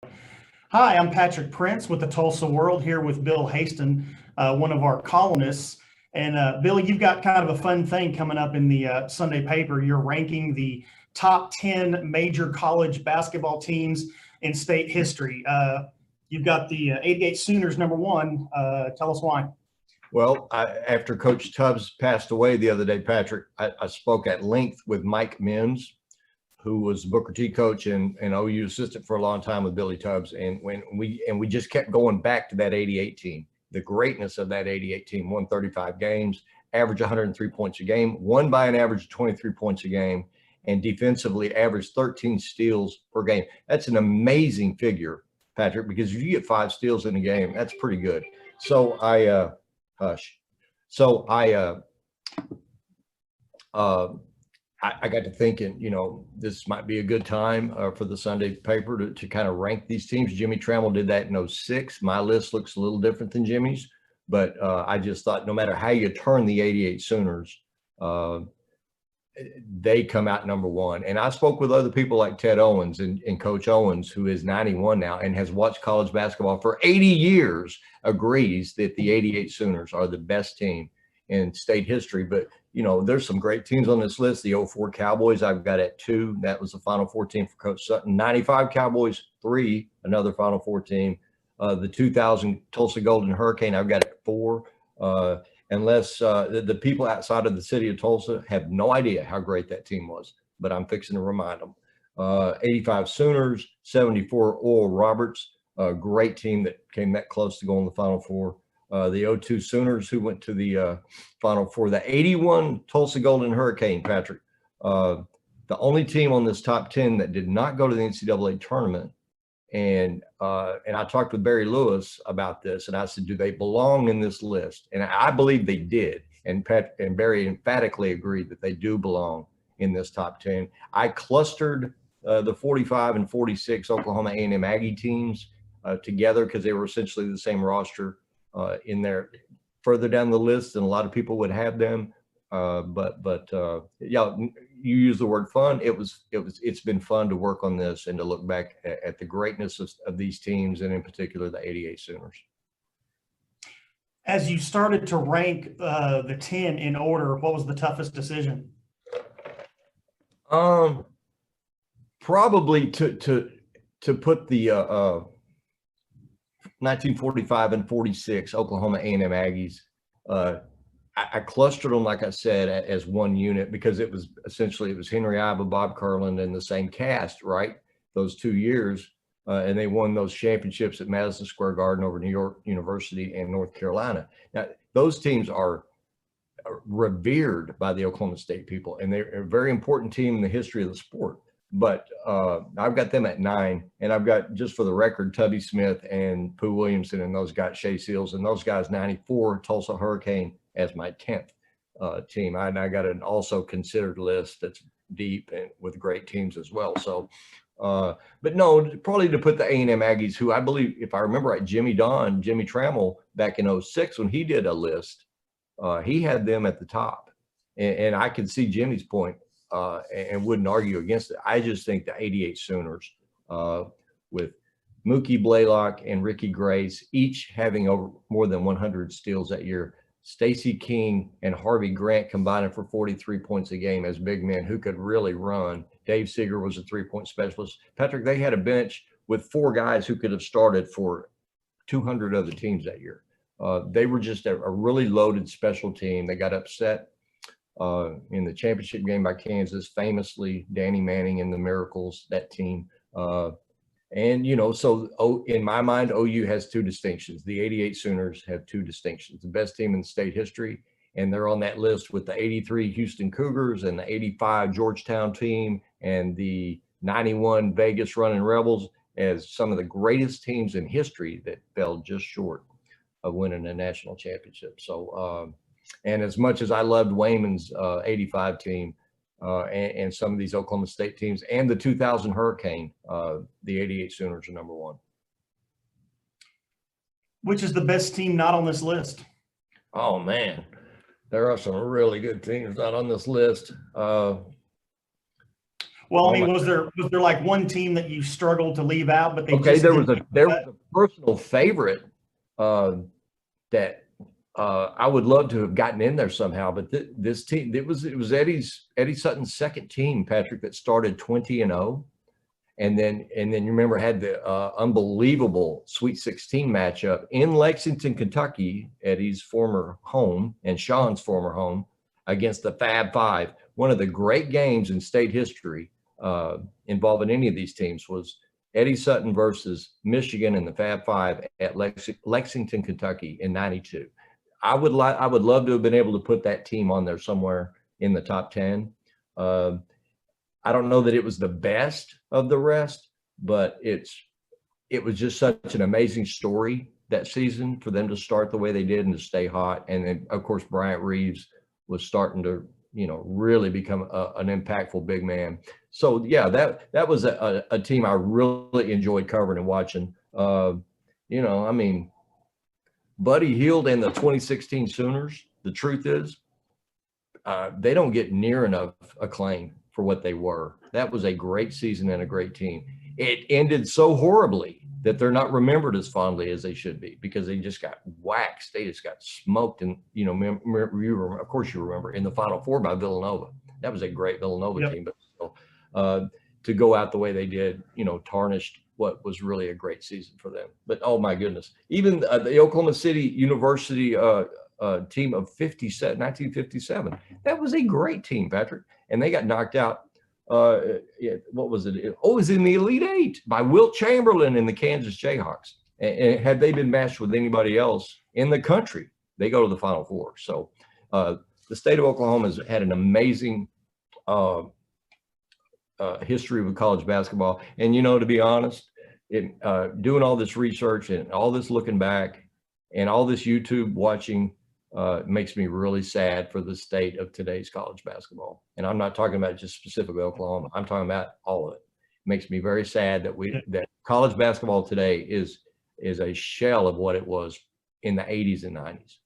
Hi, I'm Patrick Prince with the Tulsa World here with Bill Haisten, one of our columnists. And Billy, you've got kind of a fun thing coming up in the Sunday paper. You're ranking the top 10 major college basketball teams in state history. You've got the 88 Sooners number one. Tell us why. Well, after Coach Tubbs passed away the other day, Patrick, I spoke at length with Mike Mims, who was Booker T coach and OU assistant for a long time with Billy Tubbs. And we just kept going back to that 88 team, the greatness of that 88 team. Won 35 games, averaged 103 points a game, won by an average of 23 points a game, and defensively averaged 13 steals per game. That's an amazing figure, Patrick, because if you get 5 steals in a game, that's pretty good. So I got to thinking, this might be a good time for the Sunday paper to kind of rank these teams. Jimmy Trammell did that in 2006. My list looks a little different than Jimmy's, but I just thought no matter how you turn the 88 Sooners, they come out number one. And I spoke with other people like Ted Owens and Coach Owens, who is 91 now and has watched college basketball for 80 years, agrees that the 88 Sooners are the best team in state history. But there's some great teams on this list. The 04 Cowboys I've got at 2. That was the Final Four team for Coach Sutton. 95 Cowboys, 3, another Final Four team. The 2000 Tulsa Golden Hurricane I've got at 4. Unless the people outside of the city of Tulsa have no idea how great that team was, but I'm fixing to remind them. 85 Sooners, 74 Oral Roberts, a great team that came that close to going to the Final Four. The 02 Sooners, who went to the Final Four. The 81 Tulsa Golden Hurricane, Patrick, the only team on this top 10 that did not go to the NCAA tournament. And I talked with Barry Lewis about this, and I said, do they belong in this list? And I believe they did. And Barry emphatically agreed that they do belong in this top 10. I clustered the 45 and 46 Oklahoma A&M Aggie teams together because they were essentially the same roster in there further down the list, and a lot of people would have them. Yeah, you use the word fun. It's been fun to work on this and to look back at the greatness of these teams, and in particular the 88 Sooners. As you started to rank the 10 in order, what was the toughest decision? Probably to put the 1945 and 46 Oklahoma A&M Aggies. I clustered them, like I said, as one unit because it was Henry Iba, Bob Kurland, and the same cast, right? Those 2 years, and they won those championships at Madison Square Garden over New York University and North Carolina. Now, those teams are revered by the Oklahoma State people, and they're a very important team in the history of the sport. But I've got them at 9, and I've got, just for the record, Tubby Smith and Pooh Williamson and those guys, Shea Seals, and those guys, 94 Tulsa Hurricane as my 10th team. I got an also considered list that's deep and with great teams as well. So, but no, probably to put the A&M Aggies, who I believe, if I remember right, Jimmy Trammell back in 2006 when he did a list, he had them at the top. And I can see Jimmy's point and wouldn't argue against it. I just think the 88 Sooners with Mookie Blaylock and Ricky Grace, each having over more than 100 steals that year. Stacey King and Harvey Grant combining for 43 points a game as big men who could really run. Dave Seeger was a 3-point specialist. Patrick, they had a bench with 4 guys who could have started for 200 other teams that year. They were just a really loaded special team. They got upset in the championship game by Kansas, famously Danny Manning and the Miracles, that team. So in my mind, OU has 2 distinctions. The 88 Sooners have 2 distinctions. The best team in state history, and they're on that list with the 83 Houston Cougars and the 85 Georgetown team and the 91 Vegas Running Rebels as some of the greatest teams in history that fell just short of winning a national championship. So, and as much as I loved Wayman's 85 team, and some of these Oklahoma State teams and the 2000 Hurricane, the 88 Sooners are number 1. Which is the best team not on this list? Oh, man. There are some really good teams not on this list. Well, I Oh mean, my, was there like one team that you struggled to leave out, but they okay, just there was didn't? a personal favorite that I would love to have gotten in there somehow, but this team, it was Eddie Sutton's second team, Patrick, that started 20-0. And then you remember had the unbelievable Sweet 16 matchup in Lexington, Kentucky, Eddie's former home and Sean's former home, against the Fab Five. One of the great games in state history involving any of these teams was Eddie Sutton versus Michigan in the Fab Five at Lexington, Kentucky in '92. I would love to have been able to put that team on there somewhere in the top 10. I don't know that it was the best of the rest, but it was just such an amazing story that season for them to start the way they did and to stay hot. And then, of course, Bryant Reeves was starting to, really become an impactful big man. So yeah, that was a team I really enjoyed covering and watching. I mean, Buddy Hield and the 2016 Sooners, the truth is, they don't get near enough acclaim for what they were. That was a great season and a great team. It ended so horribly that they're not remembered as fondly as they should be because they just got waxed. They just got smoked. And, of course you remember in the Final Four by Villanova. That was a great Villanova team, but still, to go out the way they did, tarnished what was really a great season for them. But oh my goodness, even the Oklahoma City University team of 1957, that was a great team, Patrick. And they got knocked out. What was it? Oh, it was in the Elite Eight by Wilt Chamberlain and the Kansas Jayhawks. And had they been matched with anybody else in the country, they go to the Final Four. So the state of Oklahoma has had an amazing history with college basketball. And, to be honest, doing all this research and all this looking back and all this YouTube watching makes me really sad for the state of today's college basketball. And I'm not talking about just specifically Oklahoma. I'm talking about all of it. It makes me very sad that college basketball today is a shell of what it was in the 80s and 90s.